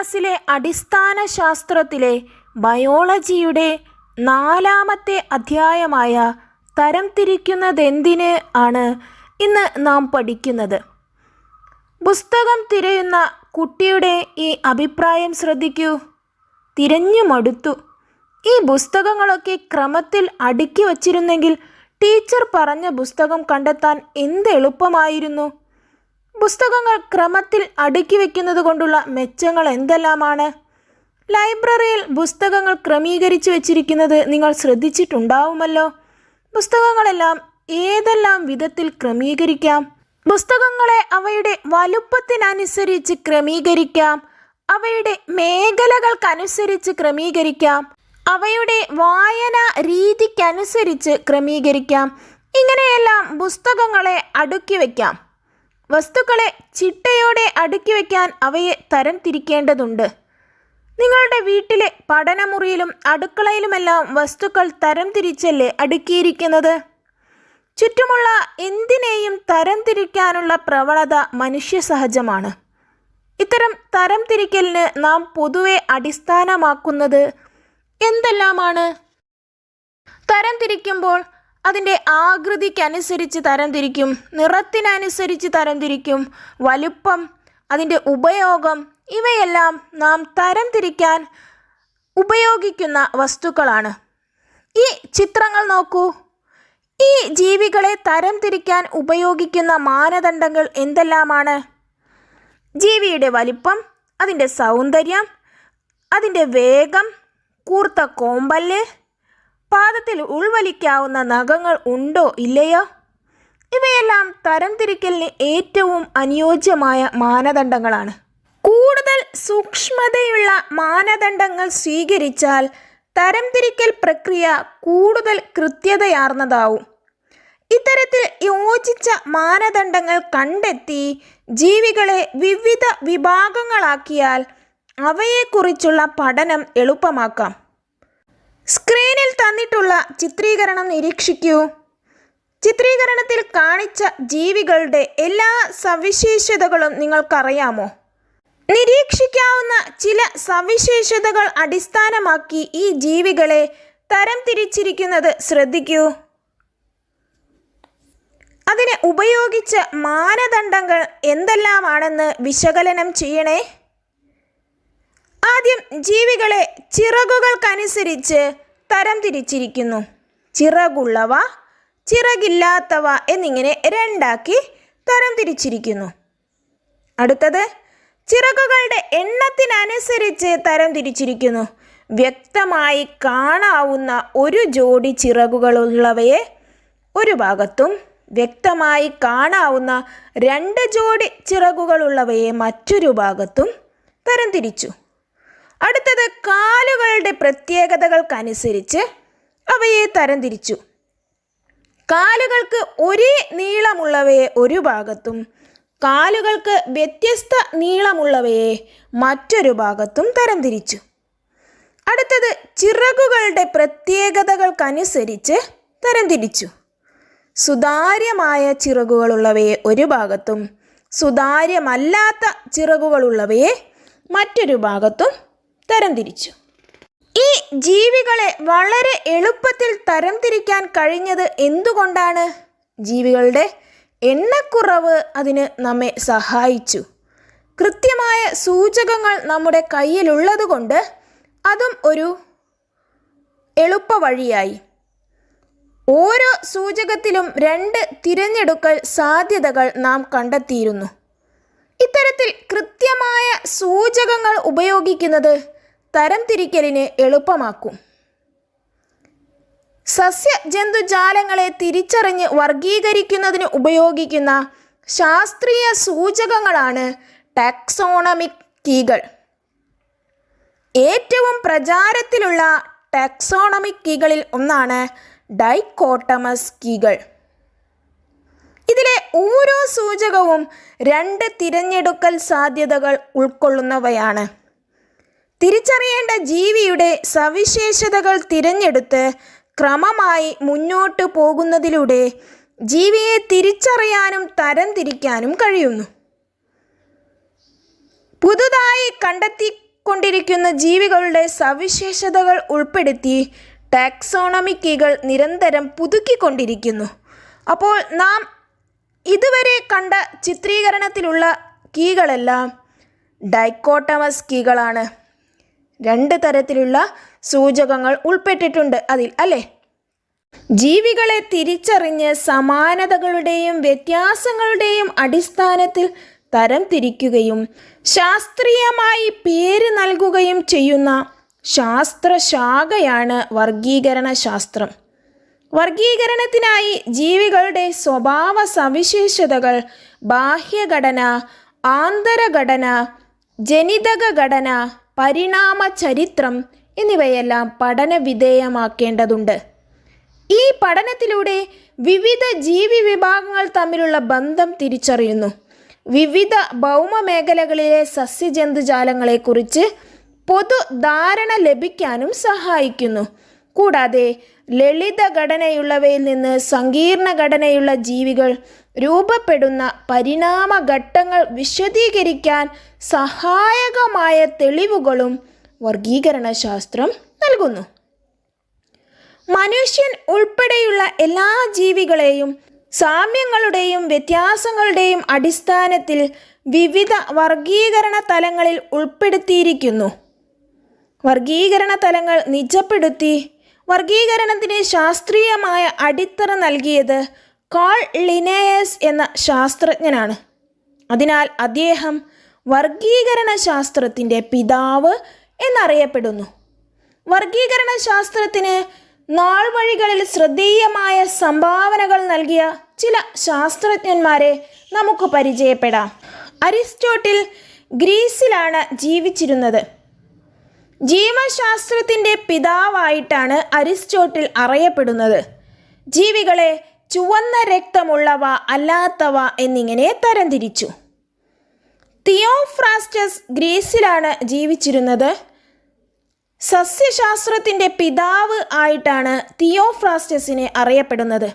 ക്ലാസ്സിലെ അടിസ്ഥാന ശാസ്ത്രത്തിലെ ബയോളജിയുടെ 4-ാമത്തെ അധ്യായമായ തരംതിരിക്കുന്നതെന്തിന് ആണ് ഇന്ന് നാം പഠിക്കുന്നത്. പുസ്തകം തിരയുന്ന കുട്ടിയുടെ ഈ അഭിപ്രായം ശ്രദ്ധിക്കൂ. തിരഞ്ഞു മടുത്തു. ഈ പുസ്തകങ്ങളൊക്കെ ക്രമത്തിൽ അടുക്കി വച്ചിരുന്നെങ്കിൽ ടീച്ചർ പറഞ്ഞ പുസ്തകം കണ്ടെത്താൻ എന്ത് എളുപ്പമായിരുന്നു. പുസ്തകങ്ങൾ ക്രമത്തിൽ അടുക്കി വയ്ക്കുന്നത് കൊണ്ടുള്ള മെച്ചങ്ങൾ എന്തെല്ലാമാണ്? ലൈബ്രറിയിൽ പുസ്തകങ്ങൾ ക്രമീകരിച്ചു വച്ചിരിക്കുന്നത് നിങ്ങൾ ശ്രദ്ധിച്ചിട്ടുണ്ടാവുമല്ലോ. പുസ്തകങ്ങളെല്ലാം ഏതെല്ലാം വിധത്തിൽ ക്രമീകരിക്കാം? പുസ്തകങ്ങളെ അവയുടെ വലുപ്പത്തിനനുസരിച്ച് ക്രമീകരിക്കാം, അവയുടെ മേഖലകൾക്കനുസരിച്ച് ക്രമീകരിക്കാം, അവയുടെ വായന രീതിക്കനുസരിച്ച് ക്രമീകരിക്കാം. ഇങ്ങനെയെല്ലാം പുസ്തകങ്ങളെ അടുക്കി വയ്ക്കാം. വസ്തുക്കളെ ചിട്ടയോടെ അടുക്കി വയ്ക്കാൻ അവയെ തരംതിരിക്കേണ്ടതുണ്ട്. നിങ്ങളുടെ വീട്ടിലെ പഠനമുറിയിലും അടുക്കളയിലുമെല്ലാം വസ്തുക്കൾ തരംതിരിച്ചല്ലേ അടുക്കിയിരിക്കുന്നത്. ചുറ്റുമുള്ള എന്തിനേയും തരംതിരിക്കാനുള്ള പ്രവണത മനുഷ്യ സഹജമാണ്. ഇത്തരം തരംതിരിക്കലിന് നാം പൊതുവെ അടിസ്ഥാനമാക്കുന്നത് എന്തെല്ലാമാണ്? തരംതിരിക്കുമ്പോൾ അതിൻ്റെ ആകൃതിക്കനുസരിച്ച് തരംതിരിക്കും, നിറത്തിനനുസരിച്ച് തരംതിരിക്കും, വലുപ്പം, അതിൻ്റെ ഉപയോഗം, ഇവയെല്ലാം നാം തരംതിരിക്കാൻ ഉപയോഗിക്കുന്ന വസ്തുക്കളാണ്. ഈ ചിത്രങ്ങൾ നോക്കൂ. ഈ ജീവികളെ തരംതിരിക്കാൻ ഉപയോഗിക്കുന്ന മാനദണ്ഡങ്ങൾ എന്തെല്ലാമാണ്? ജീവിയുടെ വലിപ്പം, അതിൻ്റെ സൗന്ദര്യം, അതിൻ്റെ വേഗം, കൂർത്ത കോമ്പല്ല്, പാദത്തിൽ ഉൾവലിക്കാവുന്ന നഖങ്ങൾ ഉണ്ടോ ഇല്ലയോ, ഇവയെല്ലാം തരംതിരിക്കലിന് ഏറ്റവും അനുയോജ്യമായ മാനദണ്ഡങ്ങളാണ്. കൂടുതൽ സൂക്ഷ്മതയുള്ള മാനദണ്ഡങ്ങൾ സ്വീകരിച്ചാൽ തരംതിരിക്കൽ പ്രക്രിയ കൂടുതൽ കൃത്യതയാർന്നതാവും. ഇത്തരത്തിൽ യോജിച്ച മാനദണ്ഡങ്ങൾ കണ്ടെത്തി ജീവികളെ വിവിധ വിഭാഗങ്ങളാക്കിയാൽ അവയെക്കുറിച്ചുള്ള പഠനം എളുപ്പമാക്കാം. സ്ക്രീനിൽ തന്നിട്ടുള്ള ചിത്രീകരണം നിരീക്ഷിക്കൂ. ചിത്രീകരണത്തിൽ കാണിച്ച ജീവികളുടെ എല്ലാ സവിശേഷതകളും നിങ്ങൾക്കറിയാമോ? നിരീക്ഷിക്കാവുന്ന ചില സവിശേഷതകൾ അടിസ്ഥാനമാക്കി ഈ ജീവികളെ തരംതിരിച്ചിരിക്കുന്നത് ശ്രദ്ധിക്കൂ. അതിന് ഉപയോഗിച്ച മാനദണ്ഡങ്ങൾ എന്തെല്ലാമാണെന്ന് വിശകലനം ചെയ്യണേ. ആദ്യം ജീവികളെ ചിറകുകൾക്കനുസരിച്ച് തരംതിരിച്ചിരിക്കുന്നു. ചിറകുള്ളവ, ചിറകില്ലാത്തവ എന്നിങ്ങനെ രണ്ടാക്കി തരംതിരിച്ചിരിക്കുന്നു. അടുത്തത് ചിറകുകളുടെ എണ്ണത്തിനനുസരിച്ച് തരംതിരിച്ചിരിക്കുന്നു. വ്യക്തമായി കാണാവുന്ന ഒരു ജോഡി ചിറകുകളുള്ളവയെ ഒരു ഭാഗത്തും വ്യക്തമായി കാണാവുന്ന 2 ജോഡി ചിറകുകളുള്ളവയെ മറ്റൊരു ഭാഗത്തും തരംതിരിച്ചു. അടുത്തത് കാലുകളുടെ പ്രത്യേകതകൾക്കനുസരിച്ച് അവയെ തരംതിരിച്ചു. കാലുകൾക്ക് ഒരേ നീളമുള്ളവയെ ഒരു ഭാഗത്തും കാലുകൾക്ക് വ്യത്യസ്ത നീളമുള്ളവയെ മറ്റൊരു ഭാഗത്തും തരംതിരിച്ചു. അടുത്തത് ചിറകുകളുടെ പ്രത്യേകതകൾക്കനുസരിച്ച് തരംതിരിച്ചു. സുതാര്യമായ ചിറകുകളുള്ളവയെ ഒരു ഭാഗത്തും സുതാര്യമല്ലാത്ത ചിറകുകളുള്ളവയെ മറ്റൊരു ഭാഗത്തും തരംതിരിച്ചു. ഈ ജീവികളെ വളരെ എളുപ്പത്തിൽ തരംതിരിക്കാൻ കഴിഞ്ഞത് എന്തുകൊണ്ടാണ്? ജീവികളുടെ എണ്ണക്കുറവ് അതിന് നമ്മെ സഹായിച്ചു. കൃത്യമായ സൂചകങ്ങൾ നമ്മുടെ കയ്യിലുള്ളതുകൊണ്ട് അതും ഒരു എളുപ്പ വഴിയായി. ഓരോ സൂചകത്തിലും 2 തിരഞ്ഞെടുക്കൽ സാധ്യതകൾ നാം കണ്ടെത്തിയിരുന്നു. ഇത്തരത്തിൽ കൃത്യമായ സൂചകങ്ങൾ ഉപയോഗിക്കുന്നത് തരംതിരിക്കലിന് എളുപ്പമാക്കും. സസ്യജന്തുജാലങ്ങളെ തിരിച്ചറിഞ്ഞ് വർഗീകരിക്കുന്നതിന് ഉപയോഗിക്കുന്ന ശാസ്ത്രീയ സൂചകങ്ങളാണ് ടാക്സോണമിക് കീകൾ. ഏറ്റവും പ്രചാരത്തിലുള്ള ടാക്സോണമിക് കീകളിൽ ഒന്നാണ് ഡൈക്കോട്ടമസ് കീകൾ. ഇതിലെ ഓരോ സൂചകവും 2 തിരഞ്ഞെടുക്കൽ സാധ്യതകൾ ഉൾക്കൊള്ളുന്നവയാണ്. തിരിച്ചറിയേണ്ട ജീവിയുടെ സവിശേഷതകൾ തിരഞ്ഞെടുത്ത് ക്രമമായി മുന്നോട്ട് പോകുന്നതിലൂടെ ജീവിയെ തിരിച്ചറിയാനും തരംതിരിക്കാനും കഴിയുന്നു. പുതുതായി കണ്ടെത്തി കൊണ്ടിരിക്കുന്ന ജീവികളുടെ സവിശേഷതകൾ ഉൾപ്പെടുത്തി ടാക്സോണമി കീകൾ നിരന്തരം പുതുക്കിക്കൊണ്ടിരിക്കുന്നു. അപ്പോൾ നാം ഇതുവരെ കണ്ട ചിത്രീകരണത്തിലുള്ള കീകളെല്ലാം ഡൈക്കോട്ടമസ് കീകളാണ്. 2 തരത്തിലുള്ള സൂചകങ്ങൾ ഉൾപ്പെട്ടിട്ടുണ്ട് അതിൽ, അല്ലേ? ജീവികളെ തിരിച്ചറിഞ്ഞ് സമാനതകളുടെയും വ്യത്യാസങ്ങളുടെയും അടിസ്ഥാനത്തിൽ തരം തിരിക്കുകയും ശാസ്ത്രീയമായി പേര് നൽകുകയും ചെയ്യുന്ന ശാസ്ത്രശാഖയാണ് വർഗീകരണ ശാസ്ത്രം. വർഗീകരണത്തിനായി ജീവികളുടെ സ്വഭാവ സവിശേഷതകൾ, ബാഹ്യഘടന, ആന്തരഘടന, ജനിതക ഘടന, പരിണാമ ചരിത്രം എന്നിവയെല്ലാം പഠന വിധേയമാക്കേണ്ടതുണ്ട്. ഈ പഠനത്തിലൂടെ വിവിധ ജീവി വിഭാഗങ്ങൾ തമ്മിലുള്ള ബന്ധം തിരിച്ചറിയുന്നു. വിവിധ ഭൗമമേഖലകളിലെ സസ്യജന്തുജാലങ്ങളെക്കുറിച്ച് പൊതുധാരണ ലഭിക്കാനും സഹായിക്കുന്നു. കൂടാതെ ലളിത ഘടനയുള്ളവയിൽ നിന്ന് സങ്കീർണ ഘടനയുള്ള ജീവികൾ രൂപപ്പെടുന്ന പരിണാമ ഘട്ടങ്ങൾ വിശദീകരിക്കാൻ സഹായകമായ തെളിവുകളും വർഗീകരണ ശാസ്ത്രം നൽകുന്നു. മനുഷ്യൻ ഉൾപ്പെടെയുള്ള എല്ലാ ജീവികളെയും സാമ്യങ്ങളുടെയും വ്യത്യാസങ്ങളുടെയും അടിസ്ഥാനത്തിൽ വിവിധ വർഗീകരണ തലങ്ങളിൽ ഉൾപ്പെടുത്തിയിരിക്കുന്നു. വർഗീകരണ തലങ്ങൾ നിജപ്പെടുത്തി വർഗീകരണത്തിന് ശാസ്ത്രീയമായ അടിത്തറ നൽകിയത് കാൾ ലിനേയസ് എന്ന ശാസ്ത്രജ്ഞനാണ്. അതിനാൽ അദ്ദേഹം വർഗീകരണ ശാസ്ത്രത്തിൻ്റെ പിതാവ് എന്നറിയപ്പെടുന്നു. വർഗീകരണ ശാസ്ത്രത്തിന് നാൾവഴികളിൽ ശ്രദ്ധേയമായ സംഭാവനകൾ നൽകിയ ചില ശാസ്ത്രജ്ഞന്മാരെ നമുക്ക് പരിചയപ്പെടാം. അരിസ്റ്റോട്ടിൽ ഗ്രീസിലാണ് ജീവിച്ചിരുന്നത്. ജീവശാസ്ത്രത്തിൻ്റെ പിതാവായിട്ടാണ് അരിസ്റ്റോട്ടിൽ അറിയപ്പെടുന്നത്. ജീവികളെ ചുവന്ന രക്തമുള്ളവ, അല്ലാത്തവ എന്നിങ്ങനെ തരംതിരിച്ചു. തിയോഫ്രാസ്റ്റസ് ഗ്രീസിലാണ് ജീവിച്ചിരുന്നത്. സസ്യശാസ്ത്രത്തിൻ്റെ പിതാവ് ആയിട്ടാണ് തിയോഫ്രാസ്റ്റസിനെ അറിയപ്പെടുന്നത്.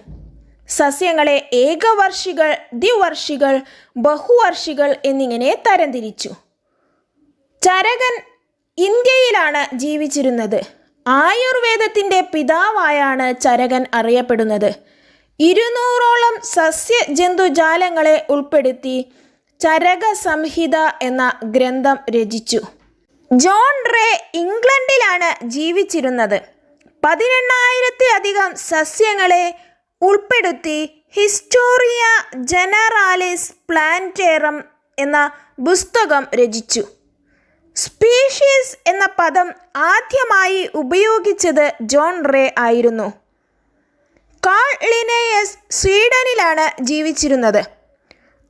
സസ്യങ്ങളെ ഏകവർഷികൾ, ദ്വിവർഷികൾ, ബഹുവർഷികൾ എന്നിങ്ങനെ തരംതിരിച്ചു. ചരകൻ ഇന്ത്യയിലാണ് ജീവിച്ചിരുന്നത്. ആയുർവേദത്തിൻ്റെ പിതാവായാണ് ചരകൻ അറിയപ്പെടുന്നത്. 200ഓളം സസ്യജന്തുജാലങ്ങളെ ഉൾപ്പെടുത്തി ചരക സംഹിത എന്ന ഗ്രന്ഥം രചിച്ചു. ജോൺ റേ ഇംഗ്ലണ്ടിലാണ് ജീവിച്ചിരുന്നത്. 18,000-ലധികം സസ്യങ്ങളെ ഉൾപ്പെടുത്തി ഹിസ്റ്റോറിയ ജനറാലിസ് പ്ലാന്റേറം എന്ന പുസ്തകം രചിച്ചു. സ്പീഷീസ് എന്ന പദം ആദ്യമായി ഉപയോഗിച്ചത് ജോൺ റേ ആയിരുന്നു. കാൾ ലിനേയസ് സ്വീഡനിലാണ് ജീവിച്ചിരുന്നത്.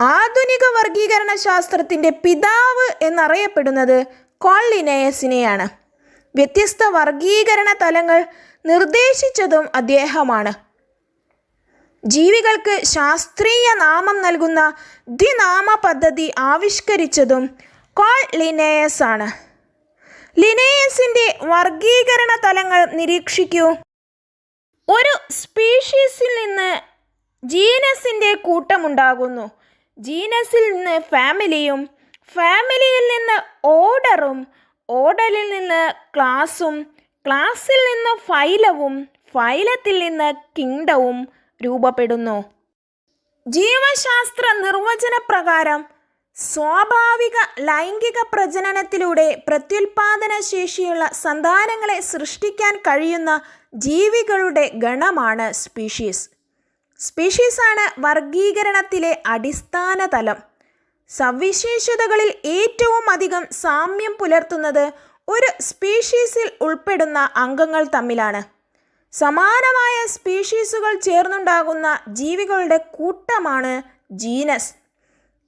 ആധുനിക വർഗീകരണ ശാസ്ത്രത്തിൻ്റെ പിതാവ് എന്നറിയപ്പെടുന്നത് കാൾ ലിനേയസിനെയാണ്. വ്യത്യസ്ത വർഗീകരണ തലങ്ങൾ നിർദ്ദേശിച്ചതും അദ്ദേഹമാണ്. ജീവികൾക്ക് ശാസ്ത്രീയ നാമം നൽകുന്ന ദ്വിനാമ പദ്ധതി ആവിഷ്കരിച്ചതും കാൾ ലിനേയസ് ആണ്. ലിനേയസിൻ്റെ വർഗീകരണ തലങ്ങൾ നിരീക്ഷിക്കൂ. ഒരു സ്പീഷീസിൽ നിന്ന് ജീനസിൻ്റെ കൂട്ടമുണ്ടാകുന്നു. ജീനസിൽ നിന്ന് ഫാമിലിയും, ഫാമിലിയിൽ നിന്ന് ഓർഡറും, ഓർഡറിൽ നിന്ന് ക്ലാസും, ക്ലാസ്സിൽ നിന്ന് ഫൈലവും, ഫൈലത്തിൽ നിന്ന് കിങ്ഡവും രൂപപ്പെടുന്നു. ജീവശാസ്ത്ര നിർവചന പ്രകാരം സ്വാഭാവിക ലൈംഗിക പ്രജനനത്തിലൂടെ പ്രത്യുൽപാദന ശേഷിയുള്ള സന്താനങ്ങളെ സൃഷ്ടിക്കാൻ കഴിയുന്ന ജീവികളുടെ ഗണമാണ് സ്പീഷീസ്. സ്പീഷീസാണ് വർഗീകരണത്തിലെ അടിസ്ഥാന തലം. സവിശേഷതകളിൽ ഏറ്റവും അധികം സാമ്യം പുലർത്തുന്നത് ഒരു സ്പീഷീസിൽ ഉൾപ്പെടുന്ന അംഗങ്ങൾ തമ്മിലാണ്. സമാനമായ സ്പീഷീസുകൾ ചേർന്നുണ്ടാകുന്ന ജീവികളുടെ കൂട്ടമാണ് ജീനസ്.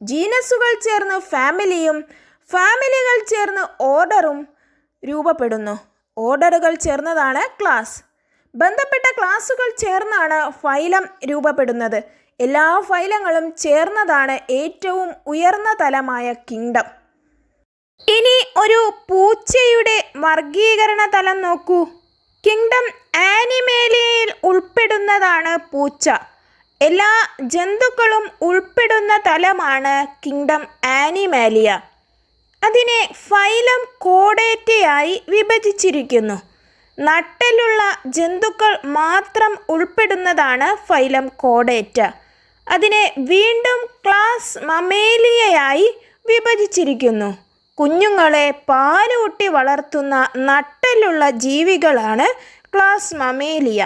ജീനസുകൾ ചേർന്ന് ഫാമിലിയും, ഫാമിലികൾ ചേർന്ന് ഓർഡറും രൂപപ്പെടുന്നു. ഓർഡറുകൾ ചേർന്നതാണ് ക്ലാസ്. ബന്ധപ്പെട്ട ക്ലാസുകൾ ചേർന്നാണ് ഫൈലം രൂപപ്പെടുന്നത്. എല്ലാ ഫൈലങ്ങളും ചേർന്നതാണ് ഏറ്റവും ഉയർന്ന തലമായ കിങ്ഡം. ഇനി ഒരു പൂച്ചയുടെ വർഗീകരണ തലം നോക്കൂ. കിങ്ഡം ആനിമേലിയയിൽ ഉൾപ്പെടുന്നതാണ് പൂച്ച. എല്ലാ ജന്തുക്കളും ഉൾപ്പെടുന്ന തലമാണ് കിങ്ഡം ആനിമാലിയ. അതിനെ ഫൈലം കോഡേറ്റയായി വിഭജിച്ചിരിക്കുന്നു. നട്ടെല്ലുള്ള ജന്തുക്കൾ മാത്രം ഉൾപ്പെടുന്നതാണ് ഫൈലം കോഡേറ്റ. അതിനെ വീണ്ടും ക്ലാസ് മമേലിയയായി വിഭജിച്ചിരിക്കുന്നു. കുഞ്ഞുങ്ങളെ പാലൂട്ടി വളർത്തുന്ന നട്ടെല്ലുള്ള ജീവികളാണ് ക്ലാസ് മമേലിയ.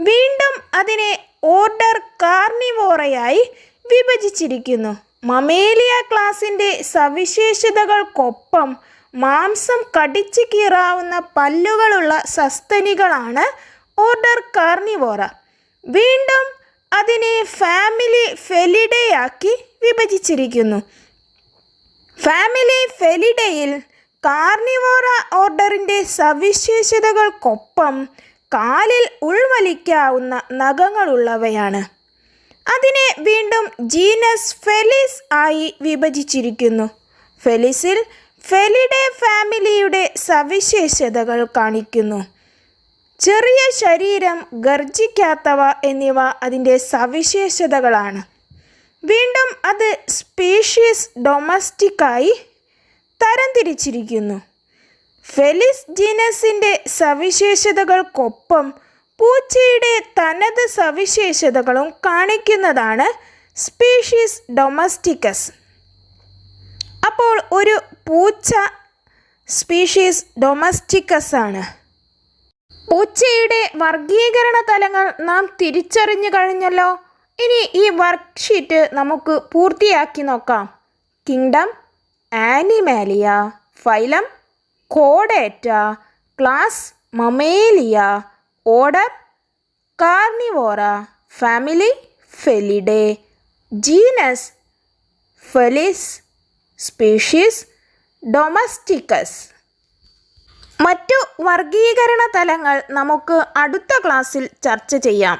വീണ്ടും അതിനെ ഓർഡർ കാർണിവോറയായി വിഭജിച്ചിരിക്കുന്നു. മമേലിയ ക്ലാസിൻ്റെ സവിശേഷതകൾക്കൊപ്പം മാംസം കടിച്ചു കീറാവുന്ന പല്ലുകളുള്ള സസ്തനികളാണ് ഓർഡർ കാർണിവോറ. വീണ്ടും അതിനെ ഫാമിലി ഫെലിഡയാക്കി വിഭജിച്ചിരിക്കുന്നു. ഫാമിലി ഫെലിഡയിൽ കാർണിവോറ ഓർഡറിൻ്റെ സവിശേഷതകൾക്കൊപ്പം കാലിൽ ഉൾവലിക്കാവുന്ന നഖങ്ങളുള്ളവയാണ്. അതിനെ വീണ്ടും ജീനസ് ഫെലിസ് ആയി വിഭജിച്ചിരിക്കുന്നു. ഫെലിസിൽ ഫെലിഡേ ഫാമിലിയുടെ സവിശേഷതകൾ കാണിക്കുന്നു. ചെറിയ ശരീരം, ഗർജിക്കാത്തവ എന്നിവ അതിൻ്റെ സവിശേഷതകളാണ്. വീണ്ടും അത് സ്പീഷീസ് ഡൊമസ്റ്റിക്കായി തരംതിരിച്ചിരിക്കുന്നു. ഫെലിസ് ജീനസിൻ്റെ സവിശേഷതകൾക്കൊപ്പം പൂച്ചയുടെ തനത് സവിശേഷതകളും കാണിക്കുന്നതാണ് സ്പീഷീസ് ഡൊമസ്റ്റിക്കസ്. അപ്പോൾ ഒരു പൂച്ച സ്പീഷീസ് ഡൊമസ്റ്റിക്കസ് ആണ്. പൂച്ചയുടെ വർഗീകരണ തലങ്ങൾ നാം തിരിച്ചറിഞ്ഞു കഴിഞ്ഞല്ലോ. ഇനി ഈ വർക്ക്ഷീറ്റ് നമുക്ക് പൂർത്തിയാക്കി നോക്കാം. കിങ്ഡം ആനിമാലിയ, ഫൈലം കോഡേറ്റ, class Mammalia, order Carnivora, family Felidae, genus Felis, species domesticus. മറ്റു വർഗീകരണ തലങ്ങൾ നമുക്ക് അടുത്ത ക്ലാസ്സിൽ ചർച്ച ചെയ്യാം.